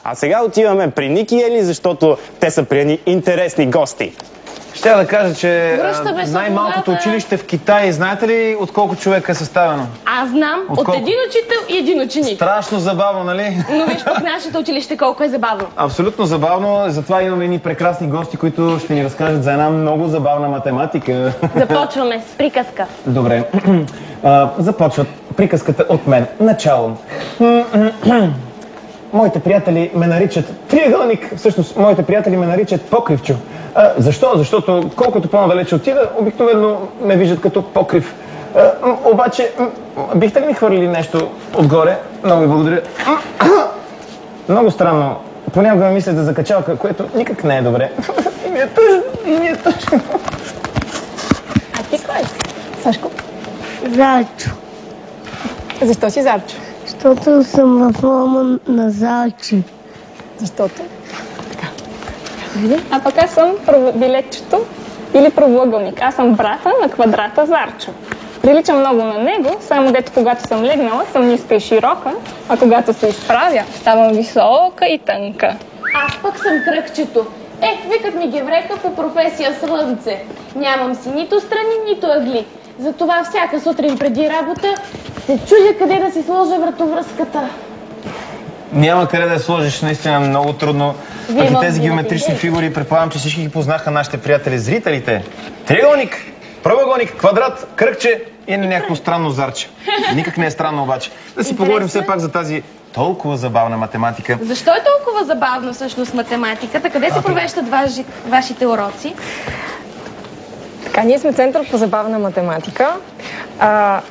А сега отиваме при Ники и Ели, защото те са при едни интересни гости. Ще да кажа, че най-малкото училище в Китай, знаете ли от колко човека е съставено? Аз знам, от един учител и един ученик. Страшно забавно, нали? Но виж пък нашето училище колко е забавно. Абсолютно забавно, затова имаме едни прекрасни гости, които ще ни разкажат за една много забавна математика. Започваме с приказка. Добре, започват приказката от мен. Начало. Моите приятели ме наричат триъгълник, всъщност моите приятели ме наричат покривчо. Защо? Защото колкото по-надалече отида, обикновено ме виждат като покрив. Обаче, бихте ли ми хвърлили нещо отгоре? Много ви благодаря. Много странно. Понякога ме мисля за качалка, което никак не е добре. И ми е тъжно, и ми е тъжно. А ти кой? Сашко? Зайчо. Защо си Зарчо? Защото съм в форма на зайче. Защото? Така. А пък аз съм билетчето или правоъгълник. Аз съм брата на квадрата Зарчо. Приличам много на него, само дето когато съм легнала съм ниска и широка, а когато се изправя ставам висока и тънка. Аз пък съм кръгчето. Викат ми геврека по професия слънце. Нямам си нито страни, нито ъгли. Затова всяка сутрин преди работа се чудя къде да си сложа вратовръзката. Няма къде да я сложиш, наистина много трудно. Пък и тези геометрични фигури, предполагам, че всички ги познаха нашите приятели, зрителите. Триъгълник, правоъгълник, квадрат, кръгче и някакво странно зарче. Никак не е странно обаче. Да си поговорим все пак за тази толкова забавна математика. Защо е толкова забавно всъщност математиката? Къде се провеждат вашите уроци? Така, ние сме център по забавна математика.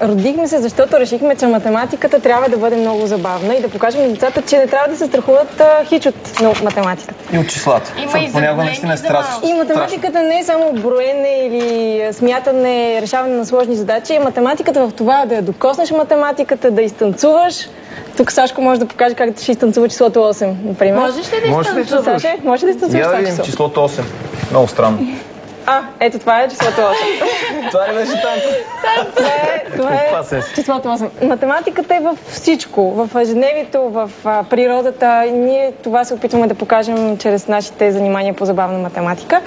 Родихме се, защото решихме, че математиката трябва да бъде много забавна и да покажем на децата, че не трябва да се страхуват хич от математиката. И от числата. Понякога наистина е страшно. И математиката не е само броене или смятане, решаване на сложни задачи. Математиката в това да я докоснеш математиката, да изтанцуваш. Тук Сашко може да покаже как ще изтанцува числото 8, например. Можеш ли да изтанцуваш? Може да изтанцуваш това число? Числото 8. Много странно. Ето това е числото 8. Това ли беше танко? Това е числото 8. Математиката е във всичко. В ежедневието, в природата. Ние това се опитваме да покажем чрез нашите занимания по забавна математика.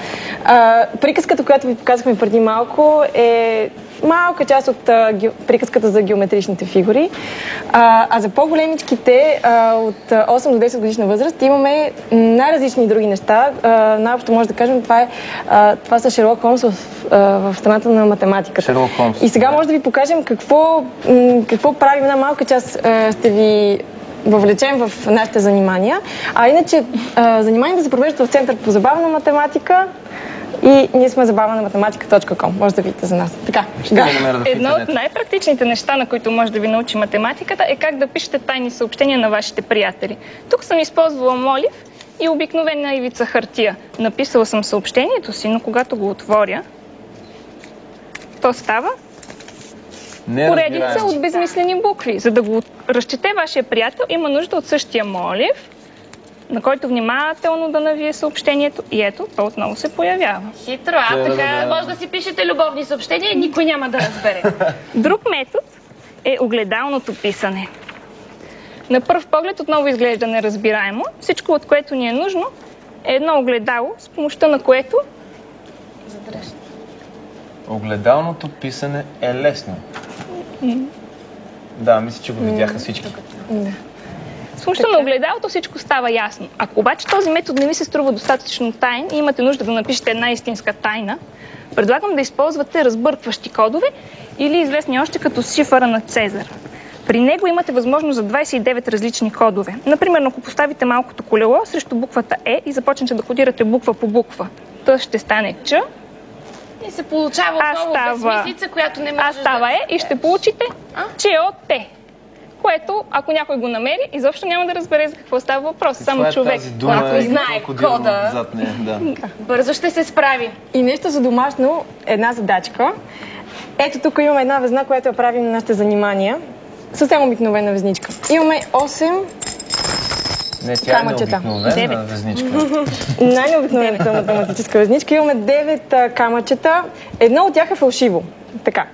Приказката, която ви показахме преди малко, е малка част от приказката за геометричните фигури. А за по-големичките от 8 до 10 годишна възраст имаме най-различни други неща. Най-общо може да кажем, това са Шерлок Холмс в страната на математиката. Шерлок Холмс. И сега може да ви покажем какво правим. Една малка част ще ви въвлечем в нашите занимания. А иначе заниманията се провеждат в Център по забавна математика. И ние сме забавна на математика.com. Може да видите за нас. Така. Едно от най-практичните неща, на които може да ви научи математиката, е как да пишете тайни съобщения на вашите приятели. Тук съм използвала молив и обикновена ивица хартия. Написала съм съобщението си, но когато го отворя, то става поредица от безмислени букви. За да го разчете вашия приятел, има нужда от същия молив, на който внимателно да навие съобщението и ето, то отново се появява. Хитро, така може да си пишете любовни съобщения и никой няма да разбере. Друг метод е огледалното писане. На пръв поглед отново изглежда неразбираемо. Всичко, от което ни е нужно, е едно огледало, с помощта на което задръжте. Огледалното писане е лесно. Да, мисля, че го видяха всички. С помощта на огледалото всичко става ясно. Ако обаче този метод не ви се струва достатъчно таен и имате нужда да напишете една истинска тайна, предлагам да използвате разбъркващи кодове или известни още като шифъра на Цезар. При него имате възможност за 29 различни кодове. Например, ако поставите малкото колело срещу буквата Е и започнете да кодирате буква по буква, то ще стане Ч. И се получава отново безсмислица, която не може става Е и ще получите ЧОТ. Което, ако някой го намери, изобщо няма да разбере за какво става въпрос. Само човек, ако знае кода, бързо ще се справи. И нещо за домашно, една задачка. Ето тук имаме една везна, която я правим на нашите занимания. Съвсем обикновена везничка. Имаме 8 камъчета. Необикновена везничка. Най-необикновената математическа везничка. Имаме 9 камъчета. Едно от тях е фалшиво. Така.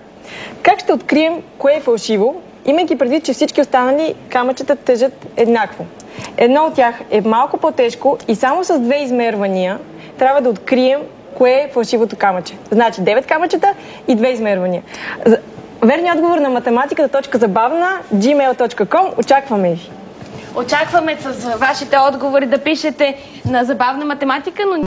Как ще открием кое е фалшиво, имайки предвид, че всички останали камъчета тежат еднакво? Едно от тях е малко по-тежко и само с 2 измервания трябва да открием кое е фалшивото камъче. Значи 9 камъчета и 2 измервания. Верният отговор на matematika.zabavna@gmail.com. Очакваме ви! Очакваме с вашите отговори да пишете на Забавна математика, но